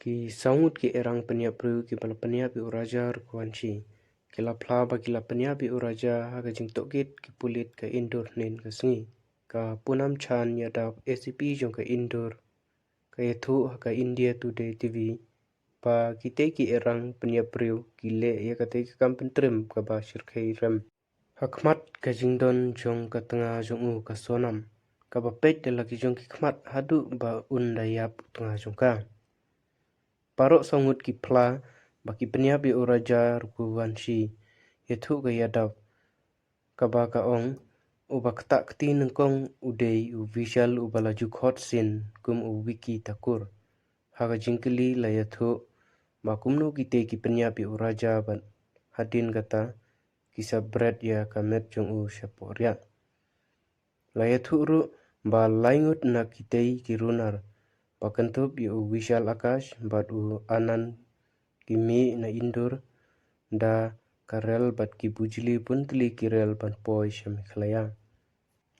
Ki saungut ki erang peniap pru ki pala peniap i uraja rukuanci. Kila pla ba kila peniap i uraja haga jing tokit ki pulit ka indur nin ka sengi. Ka punam chan ya da ACP jong ka indur. Ka yathu haka India Today TV. Pa kite ki erang peniap pru ki le ya kate ki kampen trim ka ba shirkai rem. Hakmat ka jingdon jong ka tengah jong u ka sonam. Ka ba pet lagi jong ki khmat hadu ba undayap tengah jong ka. Parok sangut ki pla baki peniap i uraja rukuanci. Yathu ka yadap. Ka ba ka ong uba ketak keti nengkong udei u visual u balaju khot sin kum u wiki takur. Haga jingkeli la yathu ba kumnu kite ki peniap i uraja ban hadin kata kisah bread ya kamet jong u syaporiak. La yathu ru ba laingut na kitei ki runar. Pakentup yu visual akash bat u anan kimi na indur da karel bat ki bujli puntli kirel ban poi shamikhlaya.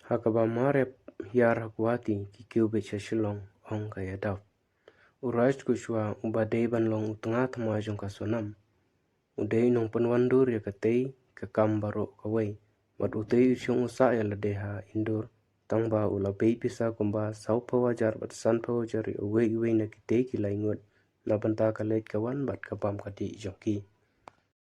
Hakaba marep yar hakwati ki kiube chashilong ong kaya daw. Uraj kushwa ubadei ban long utengah tama jong ka sonam. Udei nong penwandur ya katei ka kambaro kawai. Bat utei usyong usa ya ladeha indur. Tangba ula bei pisa kumba sau pawajar bat san pawajar uwe na kitei ki laingut. Na banta kalet kawan bat kapam kati jongki.